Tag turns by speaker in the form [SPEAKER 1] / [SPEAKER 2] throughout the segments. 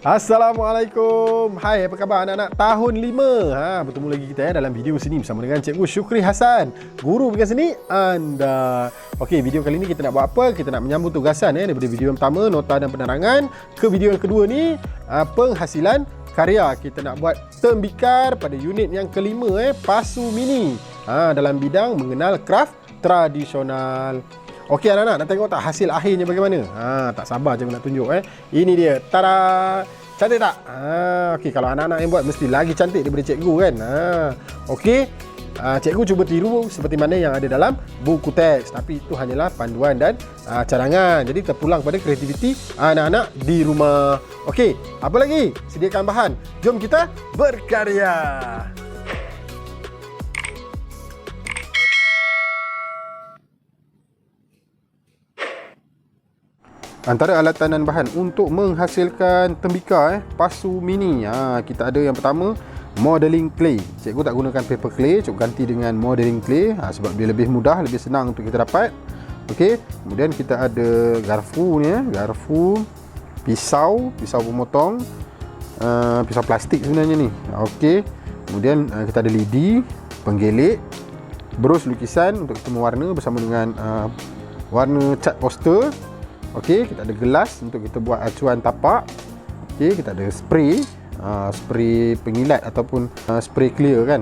[SPEAKER 1] Assalamualaikum. Hai, apa khabar anak-anak tahun 5? Bertemu lagi kita dalam video sini bersama dengan Cikgu Syukri Hassan, guru bidang seni anda. Okey, video kali ni kita nak buat apa? Kita nak menyambung tugasan daripada video yang pertama, nota dan penerangan, ke video yang kedua ni, penghasilan karya. Kita nak buat tembikar pada unit yang kelima, pasu mini. Dalam bidang mengenal kraf tradisional. Okey anak-anak, nak tengok tak hasil akhirnya bagaimana? Tak sabar cikgu nak tunjuk. Ini dia. Tada! Cantik tak? Okey, kalau anak-anak yang buat mesti lagi cantik daripada cikgu kan? Okey. Cikgu cuba tiru seperti mana yang ada dalam buku teks. Tapi itu hanyalah panduan dan cadangan. Jadi terpulang pada kreativiti anak-anak di rumah. Okey, apa lagi? Sediakan bahan. Jom kita berkarya. Antara alatan dan bahan untuk menghasilkan tembikar pasu mini, kita ada yang pertama modeling clay. Cikgu tak gunakan paper clay, cikgu ganti dengan modeling clay sebab dia lebih mudah, lebih senang untuk kita dapat. Okey, kemudian kita ada garfu ni, garfu, pisau pemotong, pisau plastik sebenarnya ni. Okey, kemudian kita ada lidi, penggelik, brus lukisan untuk kita mewarna bersama dengan warna cat poster. Okey, kita ada gelas untuk kita buat acuan tapak. Okey, kita ada spray, spray pengilat ataupun spray clear kan,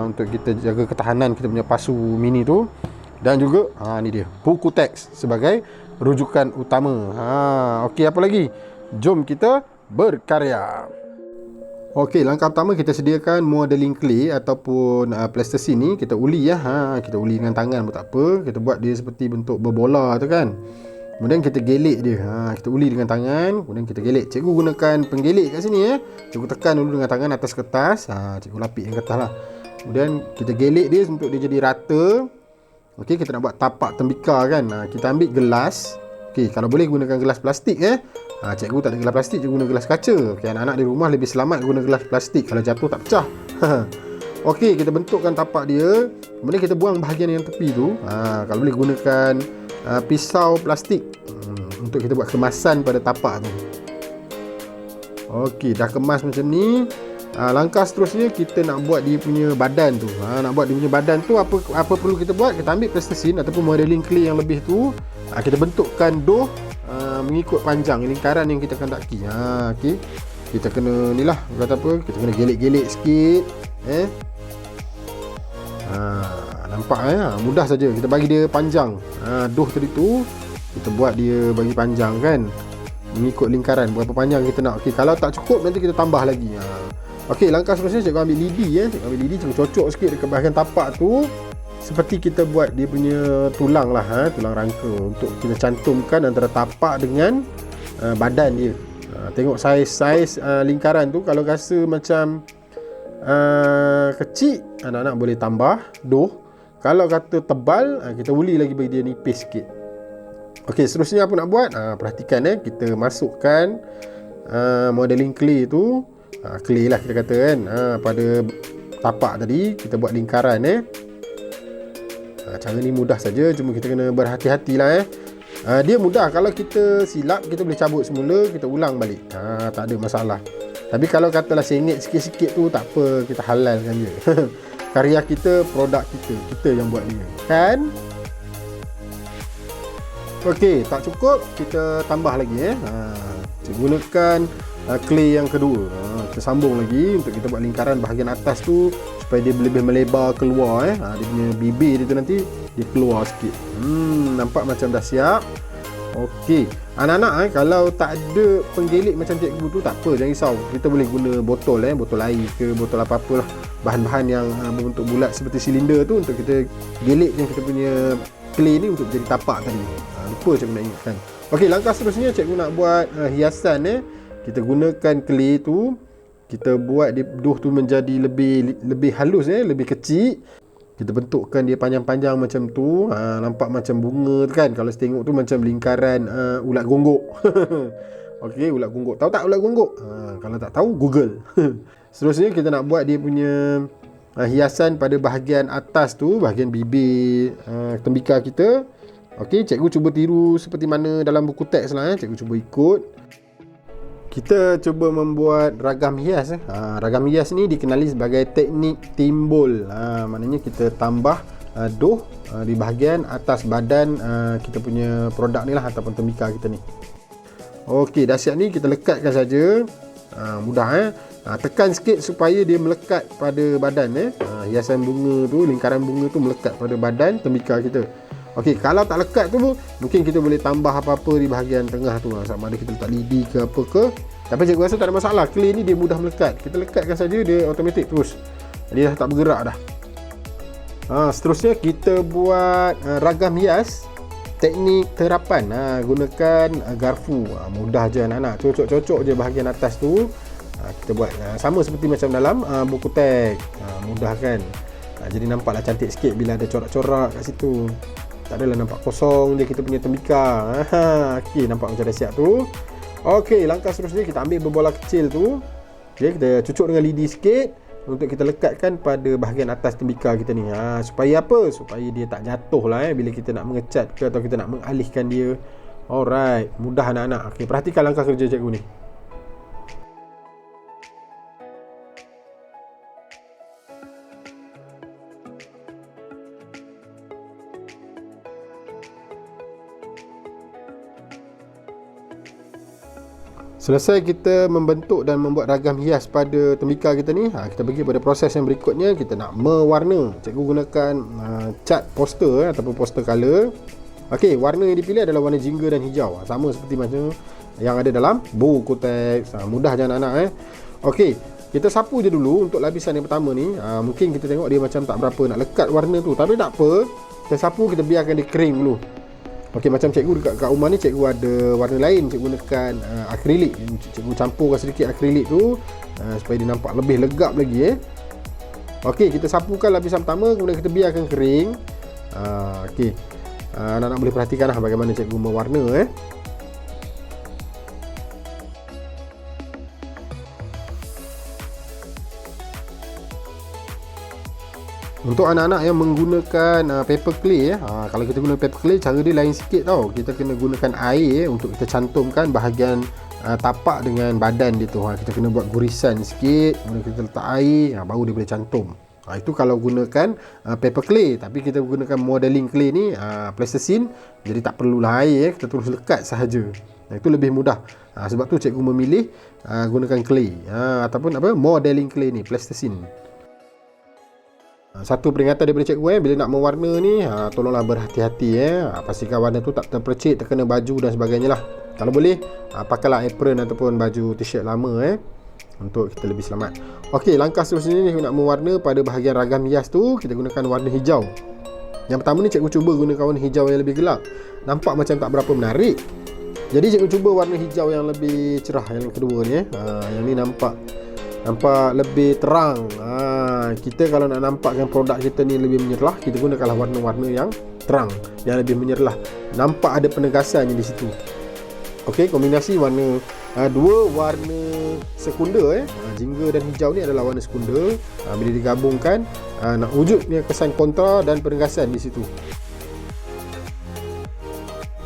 [SPEAKER 1] untuk kita jaga ketahanan kita punya pasu mini tu. Dan juga ni dia, buku teks sebagai rujukan utama. Okey, apa lagi? Jom kita berkarya. Okey, langkah pertama kita sediakan modeling clay ataupun plasticine ni. Kita uli kita uli dengan tangan pun tak apa. Kita buat dia seperti bentuk berbola tu kan. Kemudian kita gelik dia. Kita uli dengan tangan, kemudian kita gelik. Cikgu gunakan penggelik kat sini Cikgu tekan dulu dengan tangan atas kertas. Cikgu lapik yang kertas lah. Kemudian kita gelik dia untuk dia jadi rata. Okey, kita nak buat tapak tembikar kan. Kita ambil gelas. Okey, kalau boleh gunakan gelas plastik Cikgu tak ada gelas plastik, cikgu guna gelas kaca. Okey, anak-anak di rumah lebih selamat guna gelas plastik. Kalau jatuh tak pecah. Okey, kita bentukkan tapak dia. Kemudian kita buang bahagian yang tepi tu. Kalau boleh gunakan pisau plastik untuk kita buat kemasan pada tapak tu. Okey, dah kemas macam ni. Langkah seterusnya kita nak buat dia punya badan tu. Nak buat dia punya badan tu, apa perlu kita buat? Kita ambil plasticine ataupun modeling clay yang lebih tu. Kita bentukkan doh mengikut panjang lingkaran yang kita kendaki. Okey. Kita kena ni lah, kata apa? Kita kena gelik-gelik sikit. Nampak mudah saja. Kita bagi dia panjang. Doh tadi tu kita buat dia bagi panjang kan, mengikut lingkaran berapa panjang kita nak. Okey, kalau tak cukup nanti kita tambah lagi. Okey, langkah seterusnya cikgu ambil lidi cikgu ambil lidi, cikgu cocok sikit dekat bahagian tapak tu seperti kita buat dia punya tulang lah, tulang rangka untuk kita cantumkan antara tapak dengan badan dia. Tengok saiz lingkaran tu. Kalau rasa macam kecil, anak-anak boleh tambah doh. Kalau kata tebal, kita uli lagi bagi dia nipis sikit. Okey, seterusnya apa nak buat? Perhatikan kita masukkan modeling clay tu, clay lah kita kata kan, pada tapak tadi kita buat lingkaran. Cara ni mudah saja, cuma kita kena berhati-hatilah. Dia mudah, kalau kita silap kita boleh cabut semula, kita ulang balik. Tak ada masalah. Tapi kalau katalah sengit sikit-sikit tu tak apa, kita halalkan je. Karya kita, produk kita yang buat dia kan. Okey, tak cukup, kita tambah lagi kita gunakan clay yang kedua. Kita sambung lagi untuk kita buat lingkaran bahagian atas tu supaya dia lebih melebar keluar. Dia punya bibir dia tu nanti dia keluar sikit. Nampak macam dah siap. Okey, anak-anak kalau tak ada penggelik macam cikgu tu tak apa, jangan risau. Kita boleh guna botol botol air ke botol apa-apalah, bahan-bahan yang berbentuk bulat seperti silinder tu untuk kita gelikkan kita punya clay ni untuk jadi tapak tadi. Lupa cikgu nak ingatkan. Okey, langkah seterusnya cikgu nak buat hiasan. Kita gunakan clay tu, kita buat dia doh tu menjadi lebih halus, lebih kecil. Kita bentukkan dia panjang-panjang macam tu. Nampak macam bunga tu kan. Kalau tengok tu macam lingkaran ulat gonggok. Okey, ulat gonggok. Tahu tak ulat gonggok? Kalau tak tahu, Google. Seterusnya kita nak buat dia punya hiasan pada bahagian atas tu, bahagian bibir tembikar kita. Okey, cikgu cuba tiru seperti mana dalam buku teks lah. Cikgu cuba ikut. Kita cuba membuat ragam hias. Ragam hias ni dikenali sebagai teknik timbul. Maknanya kita tambah dough di bahagian atas badan kita punya produk ni lah, ataupun tembika kita ni. Okey, dahsyat ni kita lekatkan saja. Mudah tekan sikit supaya dia melekat pada badan. Hiasan bunga tu, lingkaran bunga tu melekat pada badan tembika kita. Okey, kalau tak lekat tu mungkin kita boleh tambah apa-apa di bahagian tengah tu, sama ada kita letak lidi ke apa ke. Tapi cikgu rasa tak ada masalah. Clay ni dia mudah melekat. Kita lekatkan saja, dia automatik terus. Dia dah tak bergerak dah. Seterusnya kita buat ragam hias teknik terapan. Gunakan garfu. Mudah je anak-anak. Cocok-cocok je bahagian atas tu. Kita buat sama seperti macam dalam buku teks. Mudah kan. Jadi nampaklah cantik sikit bila ada corak-corak kat situ. Tak adalah nampak kosong je kita punya tembika. Okey, nampak macam dah siap tu. Okey, langkah seterusnya kita ambil berbola kecil tu. Okey, kita cucuk dengan lidi sikit untuk kita lekatkan pada bahagian atas tembika kita ni. Supaya apa? Supaya dia tak jatuh lah bila kita nak mengecat ke atau kita nak mengalihkan dia. Alright, mudah anak-anak. Okey, perhatikan langkah kerja cikgu ni. Selesai kita membentuk dan membuat ragam hias pada tembika kita ni, kita pergi pada proses yang berikutnya. Kita nak mewarna. Cikgu gunakan cat poster ataupun poster color. Okey, warna yang dipilih adalah warna jingga dan hijau. Sama seperti macam yang ada dalam buku teks. Mudah je anak-anak. Okey, kita sapu je dulu untuk lapisan yang pertama ni. Mungkin kita tengok dia macam tak berapa nak lekat warna tu, tapi tak apa. Kita sapu, kita biarkan dia kering dulu. Okey, macam cikgu dekat rumah ni, cikgu ada warna lain. Cikgu gunakan akrilik. Cikgu campurkan sedikit akrilik tu supaya dia nampak lebih legap lagi. Okey, kita sapukan lapisan pertama, kemudian kita biarkan kering. Okey, anak-anak boleh perhatikan lah bagaimana cikgu mewarna. Untuk anak-anak yang menggunakan paper clay, kalau kita guna paper clay, cara dia lain sikit tau. Kita kena gunakan air untuk kita cantumkan bahagian tapak dengan badan dia tu. Kita kena buat gurisan sikit, kemudian kita letak air, baru dia boleh cantum. Itu kalau gunakan paper clay. Tapi kita gunakan modeling clay ni, plasticine, jadi tak perlulah air, kita terus lekat sahaja. Itu lebih mudah. Sebab tu cikgu memilih gunakan clay ataupun modeling clay ni, plasticine. Satu peringatan daripada cikgu bila nak mewarna ni, tolonglah berhati-hati. Pastikan warna tu tak terpercik, terkena baju dan sebagainya lah. Kalau boleh, pakailah apron ataupun baju t-shirt lama untuk kita lebih selamat. Okey, langkah seterusnya ni nak mewarna pada bahagian ragam hias tu. Kita gunakan warna hijau. Yang pertama ni cikgu cuba gunakan warna hijau yang lebih gelap. Nampak macam tak berapa menarik. Jadi cikgu cuba warna hijau yang lebih cerah, yang kedua ni. Yang ni nampak lebih terang. Kita kalau nak nampakkan produk kita ni lebih menyerlah, kita gunakanlah warna-warna yang terang, yang lebih menyerlah. Nampak ada penegasannya di situ. Okey, kombinasi warna dua warna sekunder jingga dan hijau ni adalah warna sekunder. Bila digabungkan nak wujudnya kesan kontra dan penegasan di situ.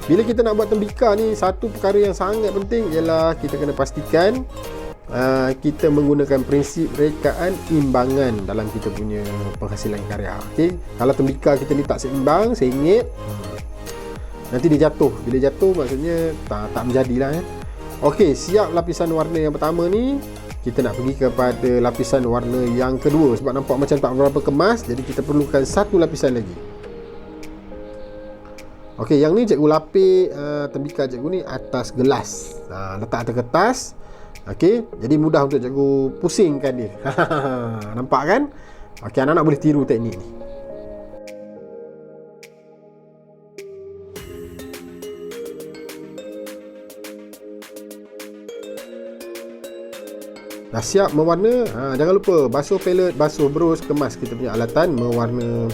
[SPEAKER 1] Bila kita nak buat tembika ni, satu perkara yang sangat penting ialah kita kena pastikan kita menggunakan prinsip rekaan imbangan dalam kita punya penghasilan karya. Okey, kalau tembika kita ni tak seimbang, sengit, nanti dia jatuh. Bila jatuh maksudnya tak menjadilah. Okey, siap lapisan warna yang pertama ni. Kita nak pergi kepada lapisan warna yang kedua. Sebab nampak macam tak berapa kemas, jadi kita perlukan satu lapisan lagi. Okey, yang ni cikgu lapis tembika cikgu ni atas gelas. Letak atas kertas. Okey, jadi mudah untuk cikgu pusingkan dia. Nampak kan? Okey, anak-anak boleh tiru teknik ni. Dah siap mewarna, jangan lupa basuh palette, basuh brush, kemas kita punya alatan mewarna.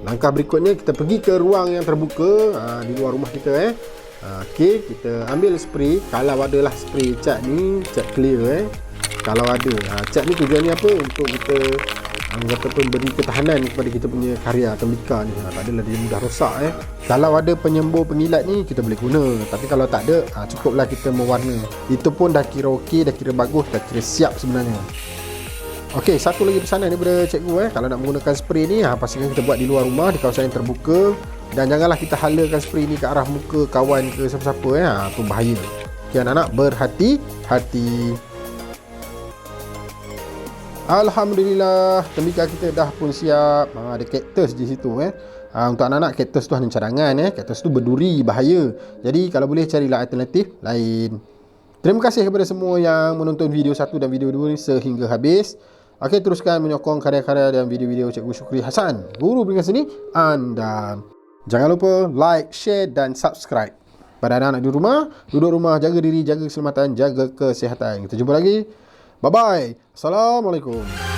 [SPEAKER 1] Langkah berikutnya kita pergi ke ruang yang terbuka di luar rumah kita. Okey, kita ambil spray. Kalau adalah spray cat ni, cat clear kalau ada. Cat ni tujuannya apa? Untuk kita ataupun beri ketahanan kepada kita punya karya tembika ni. Tak adalah dia mudah rosak Kalau ada penyembur pengilat ni kita boleh guna, tapi kalau tak ada cukuplah kita mewarna. Itu pun dah kira okey, dah kira bagus, dah kira siap sebenarnya. Okey, satu lagi pesanan daripada cikgu kalau nak menggunakan spray ni, pastikan kita buat di luar rumah, di kawasan yang terbuka, dan janganlah kita halakan spray ni ke arah muka kawan ke siapa-siapa tu bahaya. Okey anak-anak, berhati-hati. Alhamdulillah, tembika kita dah pun siap. Ada kaktus di situ untuk anak-anak, kaktus tu hanya cadangan kaktus tu berduri, bahaya. Jadi kalau boleh carilah alternatif lain. Terima kasih kepada semua yang menonton video 1 dan video 2 ni sehingga habis. Okey, teruskan menyokong karya-karya dan video-video Cikgu Syukri Hassan, guru peringkat seni anda. Jangan lupa like, share dan subscribe. Pada anak-anak di rumah, duduk rumah, jaga diri, jaga keselamatan, jaga kesihatan. Kita jumpa lagi. Bye-bye. Assalamualaikum.